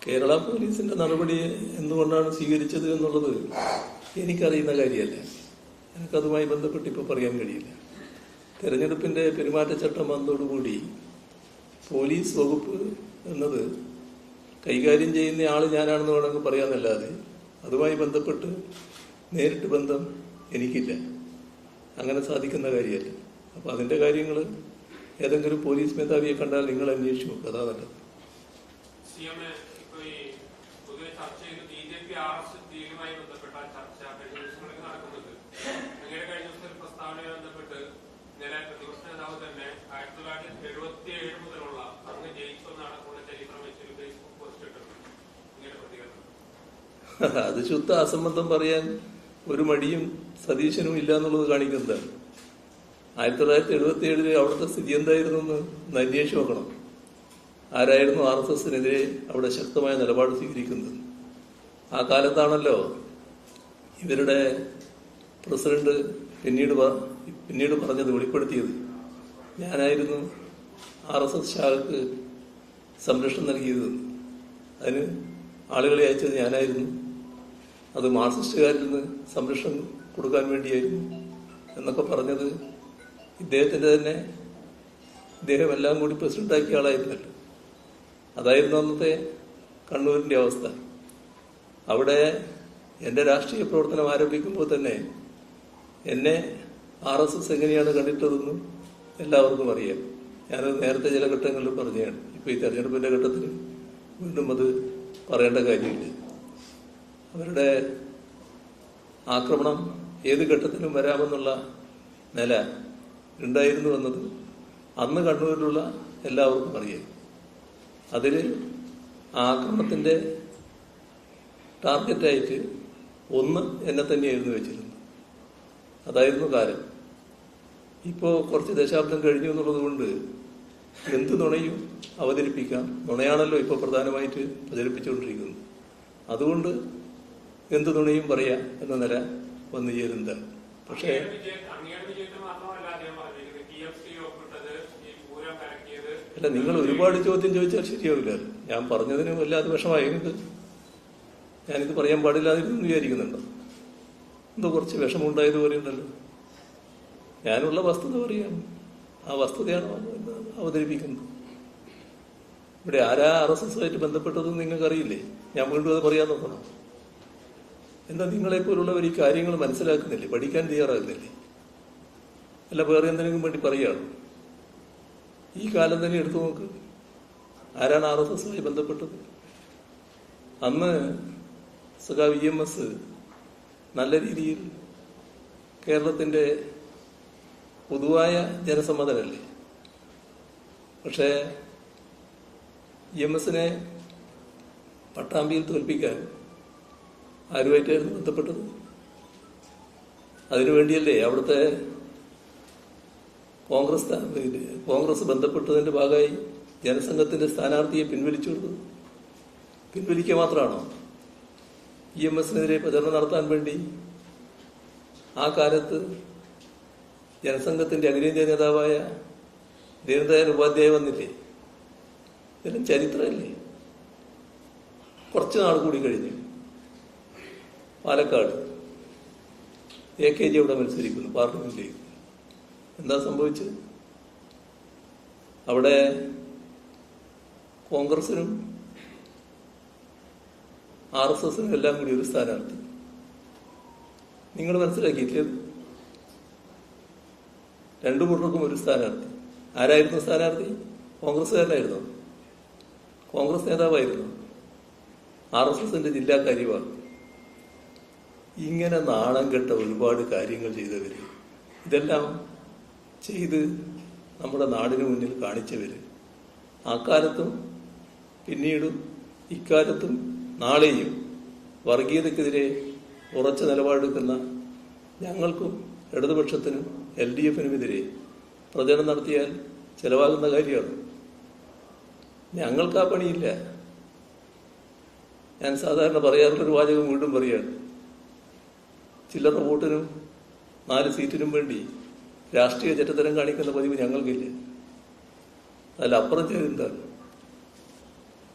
കേരള പോലീസിന്റെ നടപടി എന്തുകൊണ്ടാണ് സ്വീകരിച്ചത് എന്നുള്ളത് എനിക്കറിയുന്ന കാര്യമല്ല. എനിക്കതുമായി ബന്ധപ്പെട്ട് ഇപ്പോൾ പറയാൻ കഴിയില്ല. തെരഞ്ഞെടുപ്പിന്റെ പെരുമാറ്റച്ചട്ടം വന്നതോടുകൂടി പോലീസ് വകുപ്പ് എന്നത് കൈകാര്യം ചെയ്യുന്ന ആൾ ഞാനാണെന്ന് വേണമെങ്കിൽ പറയാമെന്നല്ലാതെ അതുമായി ബന്ധപ്പെട്ട് നേരിട്ട് ബന്ധം എനിക്കില്ല. അങ്ങനെ സാധിക്കുന്ന കാര്യമല്ല. അപ്പം അതിൻ്റെ കാര്യങ്ങൾ ഏതെങ്കിലും പോലീസ് മേധാവിയെ കണ്ടാൽ നിങ്ങൾ അന്വേഷിച്ചു നോക്കുക. അതാ നല്ലത്. അത് ശുദ്ധ അസംബന്ധം പറയാൻ ഒരു മടിയും സതീശനും ഇല്ല എന്നുള്ളത് കാണിക്കുന്നതാണ്. 1977 അവിടുത്തെ സ്ഥിതി എന്തായിരുന്നു എന്ന് അന്വേഷിച്ച് നോക്കണം. ആരായിരുന്നു RSSനെതിരെ അവിടെ ശക്തമായ നിലപാട് സ്വീകരിക്കുന്നത്? ആ കാലത്താണല്ലോ ഇവരുടെ പ്രസിഡന്റ് പിന്നീട് പറഞ്ഞത്, വെളിപ്പെടുത്തിയത്. ഞാനായിരുന്നു RSS ശാഖക്ക് സംരക്ഷണം നൽകിയത്. അതിന് ആളുകളെ അയച്ചത് ഞാനായിരുന്നു. അത് മാർക്സിസ്റ്റുകാരിൽ നിന്ന് സംരക്ഷണം കൊടുക്കാൻ വേണ്ടിയായിരുന്നു എന്നൊക്കെ പറഞ്ഞത് ഇദ്ദേഹം എല്ലാം കൂടി പ്രസിഡന്റാക്കിയ ആളായിരുന്നല്ലോ. അതായിരുന്നു അന്നത്തെ കണ്ണൂരിന്റെ അവസ്ഥ. അവിടെ എൻ്റെ രാഷ്ട്രീയ പ്രവർത്തനം ആരംഭിക്കുമ്പോൾ തന്നെ എന്നെ RSS എങ്ങനെയാണ് കണ്ടിട്ടതെന്നും എല്ലാവർക്കും അറിയാം. ഞാനത് നേരത്തെ ചില ഘട്ടങ്ങളിൽ പറഞ്ഞതാണ്. ഇപ്പോൾ ഈ തെരഞ്ഞെടുപ്പിന്റെ ഘട്ടത്തിൽ വീണ്ടും അത് പറയേണ്ട കാര്യമില്ല. അവരുടെ ആക്രമണം ഏത് ഘട്ടത്തിലും വരാമെന്നുള്ള നില ഉണ്ടായിരുന്നു എന്നത് അന്ന് കണ്ണൂരിലുള്ള എല്ലാവർക്കും അറിയാം. അതിൽ ആക്രമണത്തിന്റെ ടാർഗറ്റായിട്ട് ഒന്ന് എന്നെ തന്നെയായിരുന്നു വെച്ചിരുന്നത്. അതായിരുന്നു കാലം. ഇപ്പോൾ കുറച്ച് ദശാബ്ദം കഴിഞ്ഞു എന്നുള്ളത് കൊണ്ട് എന്ത് നുണയും അവതരിപ്പിക്കാം. നുണയാണല്ലോ ഇപ്പോൾ പ്രധാനമായിട്ട് പ്രചരിപ്പിച്ചുകൊണ്ടിരിക്കുന്നത്. അതുകൊണ്ട് എന്ത് നുണയും പറയാം എന്ന നില വന്നു ചേരുന്നതാണ്. പക്ഷേ അല്ല, നിങ്ങൾ ഒരുപാട് ചോദ്യം ചോദിച്ചാൽ ശരിയാവില്ല. ഞാൻ പറഞ്ഞതിന് വല്ലാതെ വിഷമായി. ഞാനിത് പറയാൻ പാടില്ലാതിരുന്നു വിചാരിക്കുന്നുണ്ടോ? എന്തോ കുറച്ച് വിഷമമുണ്ടായതുപോലെ ഉണ്ടല്ലോ. ഞാനുള്ള വസ്തുത പറയാം. ആ വസ്തുതയാണ് അവതരിപ്പിക്കുന്നത്. ഇവിടെ ആരാ RSSുമായിട്ട് ബന്ധപ്പെട്ടതെന്ന് നിങ്ങൾക്കറിയില്ലേ? ഞാൻ വീണ്ടും അത് പറയാൻ നോക്കണം. എന്താ നിങ്ങളെപ്പോലുള്ളവർ ഈ കാര്യങ്ങൾ മനസ്സിലാക്കുന്നില്ലേ? പഠിക്കാൻ തയ്യാറാകുന്നില്ലേ? അല്ല വേറെ എന്തെങ്കിലും വേണ്ടി പറയുകയാണ്? ഈ കാലം തന്നെ എടുത്തു നോക്ക്. ആരാണ് RSSുമായി ബന്ധപ്പെട്ടത്? അന്ന് സഖാവ് EMS നല്ല രീതിയിൽ കേരളത്തിന്റെ പൊതുവായ ജനസമ്മതനല്ലേ. പക്ഷേ EMSനെ പട്ടാമ്പിയിൽ തോൽപ്പിക്കാൻ ആരുമായിട്ടായിരുന്നു ബന്ധപ്പെട്ടത്? അതിനുവേണ്ടിയല്ലേ അവിടുത്തെ കോൺഗ്രസ് ബന്ധപ്പെട്ടതിന്റെ ഭാഗമായി ജനസംഘത്തിന്റെ സ്ഥാനാർത്ഥിയെ പിൻവലിച്ചു കൊടുത്തത്? പിൻവലിക്കുക മാത്രമാണോ? EMSനെതിരെ പ്രചരണം നടത്താൻ വേണ്ടി ആ കാലത്ത് ജനസംഘത്തിന്റെ അഖിലേന്ത്യാ നേതാവായ ദീനദയാൽ ഉപാധ്യായ വന്നില്ലേ? ഇതെല്ലാം ചരിത്രമല്ലേ. കുറച്ച് നാൾ കൂടി കഴിഞ്ഞ് പാലക്കാട് AKG അവിടെ മത്സരിക്കുന്നു പാർലമെന്റിലേക്ക്. എന്താ സംഭവിച്ചത്? അവിടെ കോൺഗ്രസിനും RSSനും എല്ലാം കൂടി ഒരു സ്ഥാനാർത്ഥി. നിങ്ങൾ മനസ്സിലാക്കിയില്ലേ? രണ്ടു കൂട്ടർക്കും ഒരു സ്ഥാനാർത്ഥി. ആരായിരുന്നു സ്ഥാനാർത്ഥി? കോൺഗ്രസ്സുകാരനായിരുന്നു? കോൺഗ്രസ് നേതാവായിരുന്നു? RSSന്റെ ജില്ലാ കാര്യവാഹ്. ഇങ്ങനെ നാണം കെട്ട ഒരുപാട് കാര്യങ്ങൾ ചെയ്തവര്, ഇതെല്ലാം ചെയ്ത് നമ്മുടെ നാടിന് മുന്നിൽ കാണിച്ചവര്, അക്കാലത്തും പിന്നീടും ഇക്കാലത്തും നാളെയും വർഗീയതയ്ക്കെതിരെ ഉറച്ച നിലപാടെടുക്കുന്ന ഞങ്ങൾക്കും ഇടതുപക്ഷത്തിനും LDFനുമെതിരെ പ്രചരണം നടത്തിയാൽ ചെലവാകുന്ന കാര്യമാണ്. ഞങ്ങൾക്ക് ആ പണിയില്ല. ഞാൻ സാധാരണ പറയാറുള്ളൊരു വാചകം വീണ്ടും പറയാണ്. ചില്ലറ വോട്ടിനും 4 സീറ്റിനും വേണ്ടി രാഷ്ട്രീയ ചെറ്റത്തരം കാണിക്കുന്ന പതിവ് ഞങ്ങൾക്കില്ല. അതിലപ്പുറം ചെയ്തെന്താണ്?